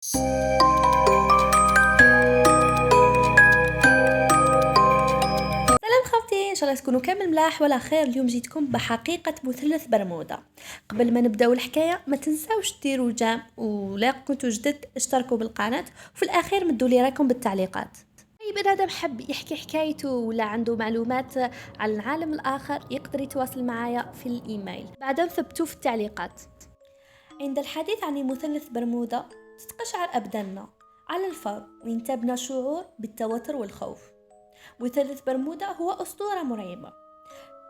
سلام خاوتي، ان شاء الله تكونوا كامل ملاح ولا خير. اليوم جيتكم بحقيقه مثلث برمودا. قبل ما نبداو الحكايه ما تنساوش ديروا جام، ولا كنتوا جدد اشتركوا بالقناه، وفي الاخير مدوا لي رايكم بالتعليقات. اي بنادم حب يحكي حكايته ولا عنده معلومات عن العالم الاخر يقدر يتواصل معايا في الايميل، بعدين ثبتوه في التعليقات. عند الحديث عن مثلث برمودا تتقشعر أبداننا على الفور وينتابنا شعور بالتوتر والخوف. مثلث برمودا هو أسطورة مرعبة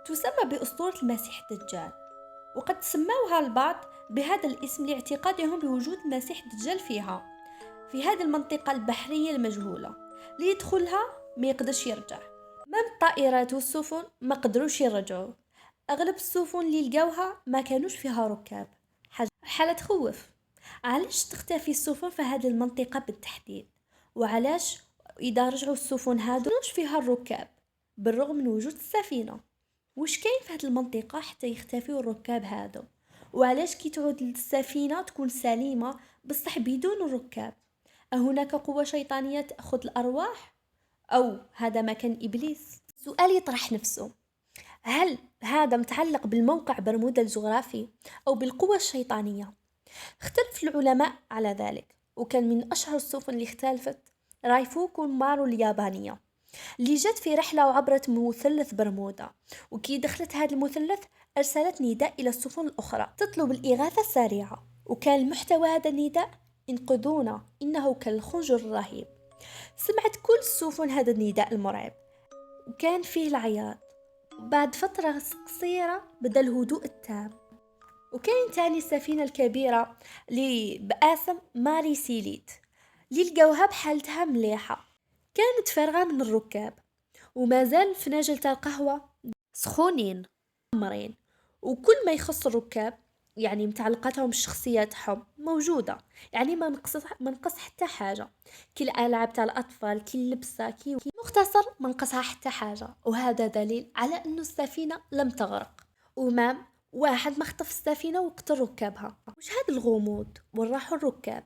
تسمى بأسطورة المسيح الدجال، وقد سموها البعض بهذا الاسم لاعتقادهم بوجود المسيح الدجال فيها، في هذه المنطقة البحرية المجهولة. ليدخلها ما يقدرش يرجع. ما الطائرات والسفن ما قدروش يرجعوا. أغلب السفن اللي لقاوها ما كانوش فيها ركاب، حالة تخوف. علاش تختفي السفن في هذه المنطقة بالتحديد؟ وعلاش إذا رجعوا السفن هادو مش فيها الركاب بالرغم من وجود السفينة؟ وش كاين في هذه المنطقة حتى يختفيوا الركاب هادو؟ وعلاش كي تعود السفينة تكون سليمة بصح بدون الركاب؟ أهناك قوة شيطانية تأخذ الأرواح؟ أو هذا مكان إبليس؟ سؤال يطرح نفسه، هل هذا متعلق بالموقع برمودا الجغرافي أو بالقوة الشيطانية؟ اختلف العلماء على ذلك، وكان من أشهر السفن اللي اختلفت رايفوكو مارو اليابانية اللي جت في رحلة وعبرت مثلث برمودا. وكي دخلت هذا المثلث أرسلت نداء إلى السفن الأخرى تطلب الإغاثة السريعة، وكان محتوى هذا النداء انقذونا إنه كالخنجر الرهيب. سمعت كل السفن هذا النداء المرعب وكان فيه العياط. بعد فترة قصيرة بدأ الهدوء التام. وكاين تاني السفينة الكبيرة اللي باسم ماري سيليت اللي لقاوها بحالتها مليحة، كانت فارغة من الركاب، وما زال فناجل القهوة سخونين مرين، وكل ما يخص الركاب يعني متعلقاتهم الشخصية تاعهم موجودة، يعني ما نقص حتى حاجة. كي الألعاب تاع الأطفال، كي اللبسة، كي مختصر ما نقصها حتى حاجة. وهذا دليل على أنه السفينة لم تغرق، ومام واحد ما خطف السفينة وقتل ركابها. وش هذا الغموض وراحوا الركاب؟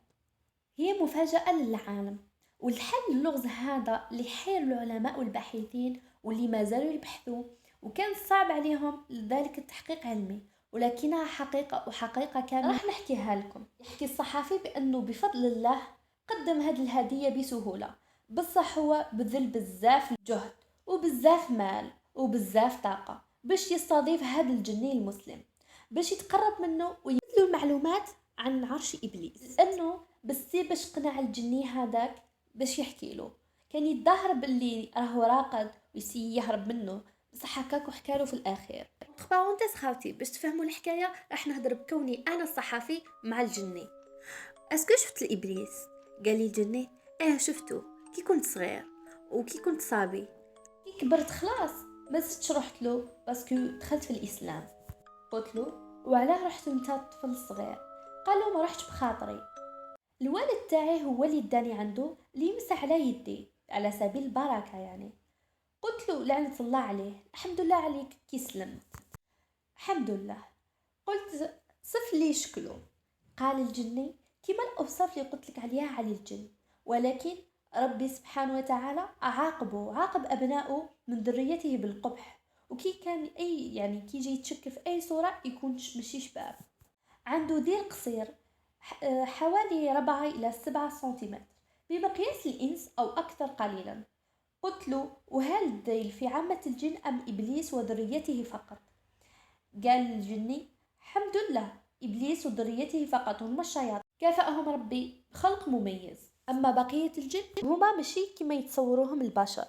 هي مفاجأة للعالم، والحل اللغز هذا اللي حير العلماء والباحثين واللي ما زالوا يبحثوا، وكان صعب عليهم لذلك التحقيق علمي، ولكنها حقيقة، وحقيقة كاملة راح نحكيها لكم. يحكي الصحفي بأنه بفضل الله قدم هذه الهدية بسهولة، بصح هو بذل بزاف جهد وبزاف مال وبزاف طاقة باش يستضيف هذا الجني المسلم، باش يتقرب منه ويدلو معلومات عن عرش إبليس. لأنه بس باش قنع الجني هذاك باش يحكي له، كان يتظاهر باللي راهو راقد ويسي يهرب منه، بصح هكاك وحكاله في الاخير. تخباو انت سخاوتي باش تفهموا الحكايه راح نهضر بكوني انا الصحفي مع الجني. اسكو شفت الابليس؟ قال لي الجني اه شفته كي كنت صغير وكي كنت صابي، كي كبرت خلاص ما زدتش رحت له باسكو دخلت في الاسلام. قلت له وعلاه رحت انت طفل صغير؟ قال له ما رحتش بخاطري، الوالد تاعي هو اللي اداني عنده اللي يمسح على يدي على سبيل البركه يعني. قلت له لعنه الله عليه، الحمد لله عليك كي سلمت. الحمد لله. قلت صف لي شكله. قال الجني كما الاوصاف اللي قلت لك عليها على الجن، ولكن ربي سبحانه وتعالى عاقب ابنائه من ذريته بالقبح، وكي كان اي يعني كي يجي يتشكل في اي صوره يكون ماشي شباب. عنده ديل قصير حوالي 4 إلى 7 سنتيمتر بمقياس الإنس أو أكثر قليلا. قلت له وهل الذيل في عامة الجن أم إبليس وذريته فقط؟ قال الجني الحمد لله إبليس وذريته فقط هم الشياطين، كافأهم ربي بخلق مميز، أما بقية الجن هما ماشي كما يتصوروهم البشر،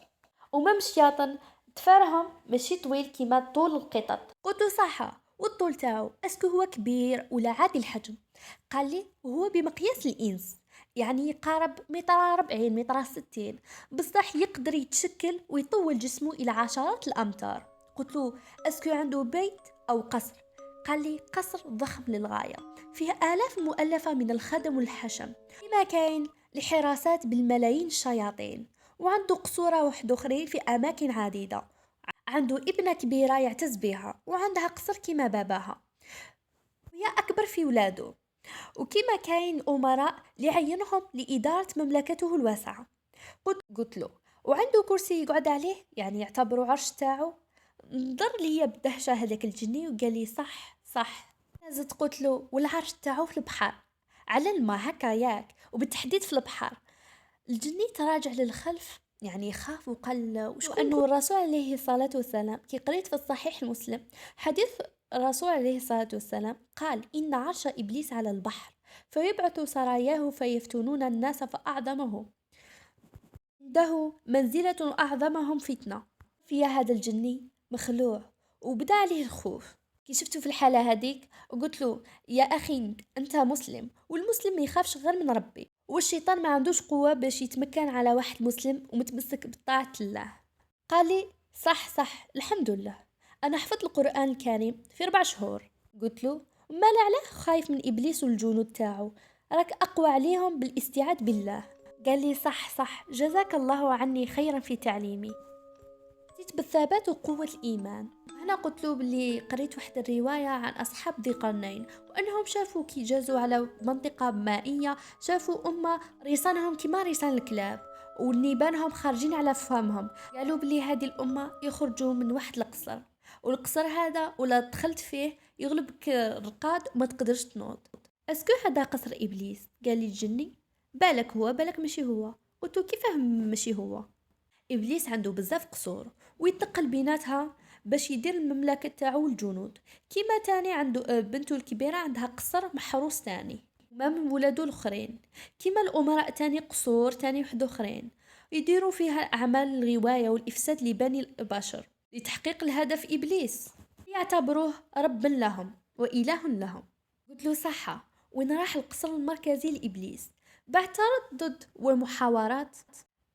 وما مشياطن تفارهم ماشي طويل كما طول القطط. قلت له صح، والطول تاعو اسكو هو كبير ولا عادي الحجم؟ قال لي هو بمقياس الانس، يعني يقارب متر 40 متر 60، بصح يقدر يتشكل ويطول جسمه الى عشرات الامتار. قلت له اسكو عنده بيت او قصر؟ قال لي قصر ضخم للغايه فيه آلاف مؤلفة من الخدم والحشم، كما كاين لحراسات بالملايين الشياطين، وعنده قصورة واحد اخرين في اماكن عديدة. عنده ابنة كبيرة يعتز بها وعندها قصر كما باباها، وهي أكبر في ولاده. وكما كاين أمراء اللي عينهم لإدارة مملكته الواسعة. قلت له وعنده كرسي يقعد عليه يعني يعتبره عرش تاعو. نظر ليا بدهشة هذاك الجني وقال لي صح صح. زدت قلت له والعرش تاعو في البحر على الماء هكا ياك، وبالتحديد في البحر. الجني تراجع للخلف يعني خاف وقال وأنه الرسول عليه الصلاة والسلام كي قريت في الصحيح المسلم حديث الرسول عليه الصلاة والسلام قال إن عرش إبليس على البحر فيبعث سراياه فيفتنون الناس فأعظمه عنده منزلة أعظمهم فتنة. في هذا الجني مخلوع وبدا عليه الخوف كي شفته في الحالة هذيك، وقلت له يا أخي أنت مسلم والمسلم ما يخافش غير من ربي، والشيطان ما عندوش قوة باش يتمكن على واحد مسلم ومتمسك بطاعة الله. قال لي صح صح الحمد لله أنا حفظت القرآن الكريم في 4 شهور. قلت له ما علاه خايف من إبليس والجنود تاعو، راك أقوى عليهم بالاستعاذ بالله. قال لي صح صح جزاك الله عني خيرا في تعليمي. حسيت بالثبات وقوة الإيمان. أنا قلت له بلي قريت واحدة الرواية عن أصحاب ذي قرنين وأنهم شافوا كي جازوا على منطقة مائية شافوا أمة ريصانهم كما ريصان الكلاب ونيبانهم خارجين على فمهم. قالوا بلي هذه الأمة يخرجوا من واحد القصر، والقصر هذا ولا دخلت فيه يغلبك رقاد وما تقدرش تنوض. اسكو هذا قصر إبليس؟ قال لي الجني بالك هو بالك ماشي هو. قلت له كيفاه ماشي هو؟ إبليس عنده بزاف قصور ويتقل بيناتها باش يدير المملكة تاعو الجنود. كيما تاني عنده بنته الكبيرة عندها قصر محروس تاني ما من ولادو الاخرين. كيما الامراء تاني قصور تاني واحد اخرين يديروا فيها اعمال الغواية والافساد لبني البشر لتحقيق الهدف. ابليس يعتبروه رب لهم واله لهم. قلت له صحة. وين راح القصر المركزي لابليس؟ بعد تردد ومحاورات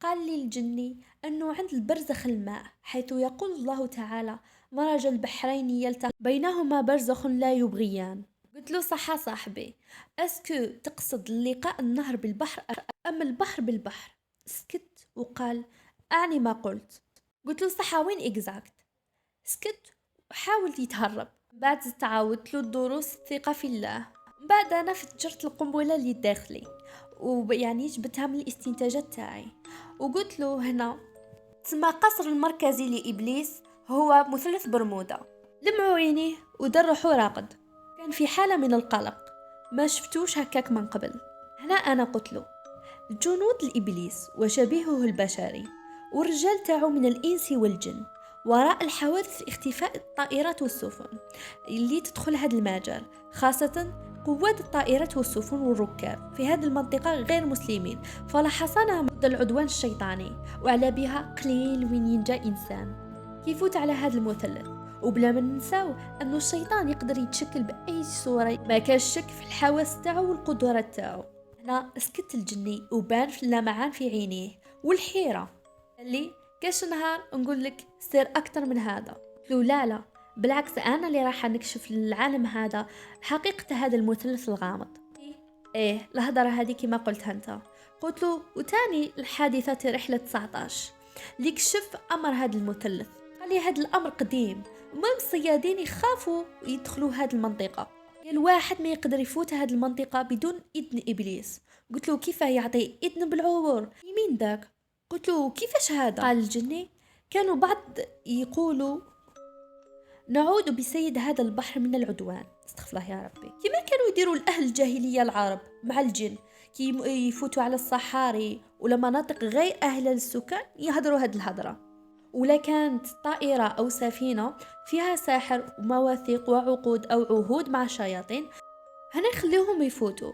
قال لي الجني أنه عند البرزخ الماء حيث يقول الله تعالى مرج البحرين يلتقي بينهما برزخ لا يبغيان. قلت له صح صاحبي، اسكو تقصد لقاء النهر بالبحر أم البحر بالبحر؟ سكت وقال أعني ما قلت. قلت له صح وين إكزاكت؟ سكت وحاول يتهرب. بعد تعاودت له الدروس الثقة في الله. بعد أنا فجرت القنبلة اللي داخلي ويعني جبتها من الاستنتاجات تاعي وقلت له هنا تسمى قصر المركزي لإبليس هو مثلث برمودا. لمعوا عينيه ودر روحو راقد، كان في حالة من القلق ما شفتوش هكاك من قبل. هنا أنا قلت له جنود الإبليس وشبيهه البشري والرجال تاعو من الإنس والجن وراء الحوادث اختفاء الطائرات والسفن اللي تدخل هذا المجال، خاصة قوات الطائرات والسفن والركاب في هذه المنطقة غير مسلمين، فلاحظنا ضد العدوان الشيطاني وعلى بها قليل وين ينجى إنسان كيفوت على هذا المثلث. وبلا ما ننساو أنه الشيطان يقدر يتشكل بأي صورة، ما كاش شك في الحواس تاعو والقدرات تاعو. هنا سكت الجني وبان في اللمعان في عينيه والحيرة. قال لي كاش نهار نقول لك سير أكتر من هذا. قلت له لا بالعكس أنا اللي راح نكشف للعالم هذا حقيقة هذا المثلث الغامض. إيه الهضرة هذه كما قلتها أنت. قلت له وتاني الحادثة رحلة 19 اللي كشف أمر هذا المثلث. قال لي هذا الأمر قديم وما الصيادين يخافوا يدخلوا هذه المنطقة. قال واحد ما يقدر يفوت هذه المنطقة بدون إذن إبليس. قلت له كيف يعطي إذن بالعبور؟ يمين ذاك؟ قلت له كيفاش هذا؟ قال الجني كانوا بعض يقولوا نعود بسيد هذا البحر من العدوان. استغفر الله يا ربي. كما كانوا يديروا الأهل الجاهلية العرب مع الجن كي يفوتوا على الصحاري ولا مناطق غير أهلة للسكان يهدروا هذه الهضرة. ولا كانت طائرة أو سفينة فيها ساحر ومواثيق وعقود أو عهود مع الشياطين هنا يخليهم يفوتوا،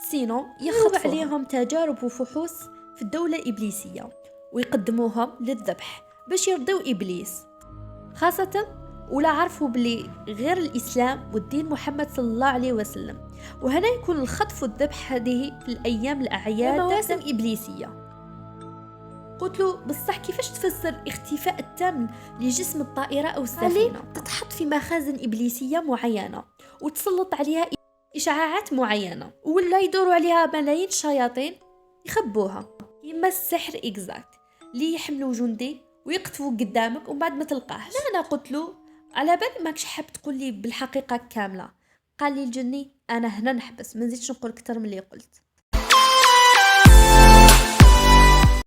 سينو يخضع عليهم تجارب وفحوص في الدولة الإبليسية ويقدموهم للذبح باش يرضوا إبليس، خاصة ولا عرفوا بلي غير الإسلام والدين محمد صلى الله عليه وسلم. وهنا يكون الخطف والذبح هذه في الأيام الأعياد مواسم إبليسية. قلت له بصح كيفاش تفسر اختفاء التام لجسم الطائرة أو السفينة؟ تتحط في مخازن إبليسية معينة وتسلط عليها إشعاعات معينة ولا يدوروا عليها ملايين الشياطين يخبوها، إما السحر إكزاكت اللي يحملوا جندي ويقتفوا قدامك وبعد ما تلقاهش. أنا قلت له على بالك ماكش حاب تقول لي بالحقيقة كاملة. قال لي الجني أنا هنا نحبس، ما نزيدش نقول أكتر من اللي قلت.